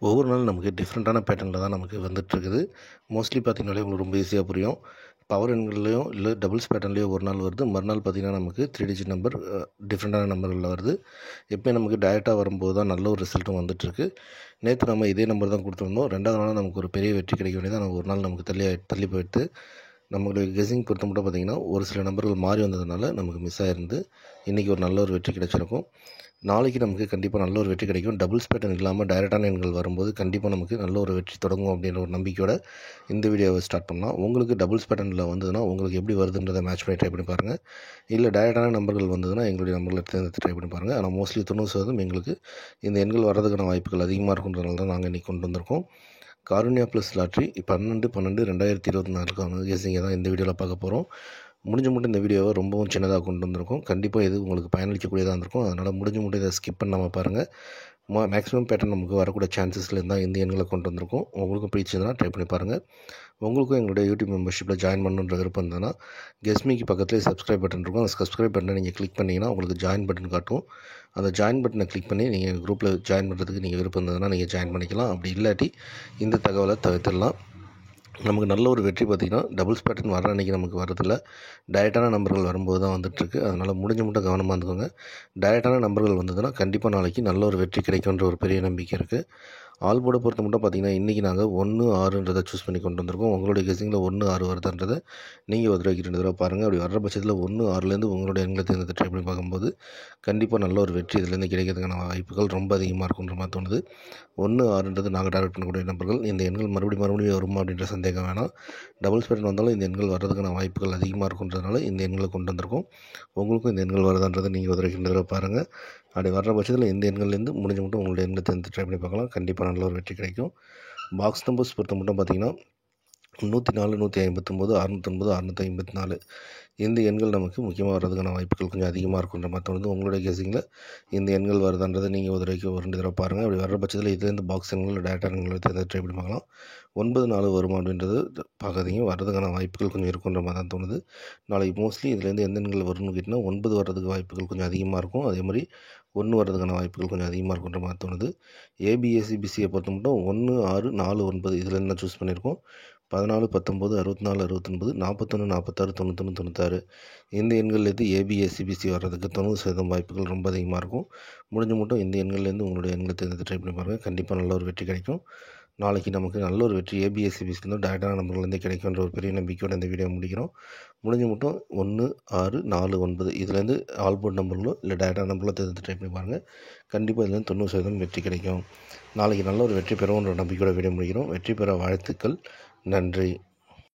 ஒவ்வொரு நாளும் நமக்கு டிஃப்ரெண்ட்டான பேட்டர்னில் தான் நமக்கு வந்துட்டுருக்குது. மோஸ்ட்லி பார்த்திங்கனாலே உங்களுக்கு ரொம்ப ஈஸியாக புரியும். பவர் எண்கள்லேயும் இல்லை டபுள்ஸ் பேட்டர்ன்லேயோ ஒரு நாள் வருது, மறுநாள் பார்த்திங்கன்னா நமக்கு 3 டிஜிட் நம்பர் டிஃப்ரெண்ட்டான நம்பர்களில் வருது. எப்போயும் நமக்கு டைரெக்டாக வரும்போது தான் நல்ல ஒரு ரிசல்ட்டும் வந்துட்டுருக்கு. நேற்று நம்ம இதே நம்பர் தான் கொடுத்துருந்தோம். 2வது நாள் நமக்கு ஒரு பெரிய வெற்றி கிடைக்க வேண்டியது நம்ம ஒரு நாள் நமக்கு தள்ளி போயிட்டு நம்மளுடைய கெஸ்ஸிங் பொறுத்த மட்டும் பார்த்திங்கன்னா ஒரு சில நம்பர்கள் மாறி வந்ததுனால நமக்கு மிஸ் ஆகிருந்து. இன்றைக்கி ஒரு நல்ல ஒரு வெற்றி கிடைச்சிருக்கும். நாளைக்கு நமக்கு கண்டிப்பாக நல்ல ஒரு வெற்றி கிடைக்கும். டபுள்ஸ் பேட்டர்ன் இல்லாமல் டைரெக்டான எண்கள் வரும்போது கண்டிப்பாக நமக்கு நல்ல ஒரு வெற்றி தொடங்கும் அப்படின்ற ஒரு நம்பிக்கையோட இந்த வீடியோவை ஸ்டார்ட் பண்ணலாம். உங்களுக்கு டபுள்ஸ் பேட்டர்னில் வந்ததுன்னா உங்களுக்கு எப்படி வருதுன்றதை மேட்ச் பண்ணி ட்ரை பண்ணி பாருங்கள். இல்லை டைரெக்டான நம்பர்கள் வந்ததுன்னா எங்களுடைய நம்பர்களை தேர்ந்தெடுத்து ட்ரை பண்ணி பாருங்கள். ஆனால் மோஸ்ட்லி 90% எங்களுக்கு இந்த எண்கள் வர்றதுக்கான வாய்ப்புகள் அதிகமாக இருக்குன்றதுனால தான் நாங்கள் இன்றைக்கி கொண்டு வந்திருக்கோம். காருண்யா ப்ளஸ் லாட்ரி 12/12/2024 கெஸ்ஸிங்கை தான் இந்த வீடியோவில் பார்க்க போகிறோம். முடிஞ்ச மட்டும் இந்த வீடியோவை ரொம்பவும் சின்னதாக கொண்டு வந்திருக்கோம். கண்டிப்பாக இது உங்களுக்கு பயனளிக்கக்கூடியதாக இருந்திருக்கும். அதனால் முடிஞ்ச மட்டும் இதை ஸ்கிப் பண்ணாமல் பாருங்கள். மேக்ஸிமம் பேட்டர்ன் நமக்கு வரக்கூடிய சான்சஸில் இருந்தால் இந்த எண்களை கொண்டு வந்திருக்கோம். உங்களுக்கும் பிடிச்சதுன்னா ட்ரை பண்ணி பாருங்கள். உங்களுக்கும் எங்களுடைய யூடியூப் மெம்பர்ஷிப்பில் ஜாயின் பண்ணணுன்ற விருப்பம் இருந்ததுன்னா கெஸ்மிக்கு பக்கத்துலேயே சப்ஸ்கிரைப் பட்டன் இருக்கும். அந்த சப்ஸ்கிரைப் பட்டனை நீங்கள் கிளிக் பண்ணிங்கன்னா உங்களுக்கு ஜாயின் பட்டன் காட்டும். அந்த ஜாயின் பட்டனை கிளிக் பண்ணி நீங்கள் குரூப்பில் ஜாயின் பண்ணுறதுக்கு நீங்கள் விருப்பம் இருந்ததுன்னா நீங்கள் ஜாயின் பண்ணிக்கலாம். அப்படி இல்லாட்டி இந்த தகவலை தவிர்த்துடலாம். நமக்கு நல்ல ஒரு வெற்றி பார்த்திங்கன்னா டபுள்ஸ் பேட்டர்ன் வர அன்றைக்கி நமக்கு வரதில்லை. டைரெக்டான நம்பர்கள் வரும்போது தான் வந்துட்டுருக்கு. அதனால் முடிஞ்ச மட்டும் கவனமாக இருந்துக்கோங்க. டைரெக்டான நம்பர்கள் வந்ததுன்னா கண்டிப்பாக நாளைக்கு நல்ல ஒரு வெற்றி கிடைக்குன்ற ஒரு பெரிய நம்பிக்கை இருக்குது. ஆல் போர்டை பொறுத்த மட்டும் பார்த்திங்கன்னா இன்றைக்கி நாங்கள் 1, 6ன்றதை சூஸ் பண்ணி கொண்டு வந்திருக்கோம். உங்களுடைய கெஸ்ஸிங்கில் 1, 6 வருதுன்றதை நீங்கள் ஒரு தடவைக்கு 2 தடவை பாருங்கள். அப்படி வர்ற பட்சத்தில் 1, 6லேருந்து உங்களுடைய எண்களை தேர்ந்தெடுத்து ட்ரை பண்ணி பார்க்கும்போது கண்டிப்பாக நல்ல ஒரு வெற்றி இதிலேருந்து கிடைக்கிறதுக்கான வாய்ப்புகள் ரொம்ப அதிகமாக இருக்குன்ற மாதிரி தோணுது. 1, 6ன்றது நாங்கள் டார்கெட் பண்ணக்கூடிய நம்பர்கள். இந்த எண்கள் மறுபடியும் வருமா அப்படின்ற சந்தேகம் வேணாம். டபுள்ஸ் பேட்டர்ன் வந்தாலும் இந்த எண்கள் வர்றதுக்கான வாய்ப்புகள் அதிகமாக இருக்குன்றதுனால இந்த எண்களை கொண்டு வந்திருக்கோம். உங்களுக்கும் இந்த எண்கள் வருதான்றதை நீங்கள் ஒரு தடவைக்கு 2 தடவை பாருங்கள். அப்படி வர்ற பட்சத்தில் இந்த எண்கள்லேருந்து முடிஞ்ச மட்டும் உங்களுடைய எண்களை தேர்ந்து ட்ரை பண்ணி பார்க்கலாம். கண்டிப்பாக நல்ல ஒரு வெற்றி கிடைக்கும். பாக்ஸ் நம்பர்ஸ் பொறுத்த மட்டும் பார்த்திங்கன்னா 104, 159, 609, 654 இந்த எண்கள் நமக்கு முக்கியமாக வர்றதுக்கான வாய்ப்புகள் கொஞ்சம் அதிகமாக இருக்குன்ற மாதிரி தோணுது. உங்களுடைய கெஸ்ஸிங்கில் இந்த எண்கள் வருதான்றதை நீங்கள் ஒரு தடவைக்கு 2 தடவை பாருங்கள். அப்படி வர்ற பட்சத்தில் இதுலேருந்து பாக்ஸ் எண்கள் டேட்டா எண்களை தேர்ந்து ட்ரை பண்ணி பார்க்கலாம். 9, 4 வருமா அப்படின்றது பார்க்காதீங்க. வர்றதுக்கான வாய்ப்புகள் கொஞ்சம் இருக்குன்ற மாதிரி தான் தோணுது. நாளைக்கு மோஸ்ட்லி இதுலேருந்து எந்த எண்கள் வரும்னு கேட்டிங்கன்னா 9 வர்றதுக்கு வாய்ப்புகள் கொஞ்சம் அதிகமாக இருக்கும். அதே மாதிரி 1 வர்றதுக்கான வாய்ப்புகள் கொஞ்சம் அதிகமாக இருக்குன்ற மாதிரி தோணுது. ஏபிஎஸ்சிபிசியை பொறுத்த மட்டும் 1, 6, 4, 9 இதுலேருந்து நான் சூஸ் பண்ணியிருக்கோம். 14, 19, 64, 69, 41, 46, 91, 96 இந்த எண்கள்லேருந்து ஏபிஎஸ்சிபிசி வர்றதுக்கு 90% வாய்ப்புகள் ரொம்ப அதிகமாக இருக்கும். முடிஞ்ச மட்டும் இந்த எண்கள்லேருந்து உங்களுடைய எண்களை தேர்ந்தெடுத்து ட்ரை பண்ணி பாருங்கள். கண்டிப்பாக நல்ல ஒரு வெற்றி கிடைக்கும். நாளைக்கு நமக்கு நல்ல ஒரு வெற்றி ஏபிஎஸ்சிபிசிலேருந்து டேரெக்டான நம்பர்லேருந்தே கிடைக்குன்ற ஒரு பெரிய நம்பிக்கையோட இந்த வீடியோ முடிக்கிறோம். முடிஞ்ச மட்டும் 1, 6, 4, 9 இதுலேருந்து ஆல் போர்ட் நம்பர்களோ இல்லை டேரெக்டான நம்பர்களோ தேர்ந்தெடுத்து ட்ரை பண்ணி பாருங்கள். கண்டிப்பாக இதுலேருந்து 90% வெற்றி கிடைக்கும். நாளைக்கு நல்ல ஒரு வெற்றி பெறுவோன்ற நம்பிக்கையோட வீடியோ முடிக்கிறோம். வெற்றி பெற வாழ்த்துக்கள். நன்றி.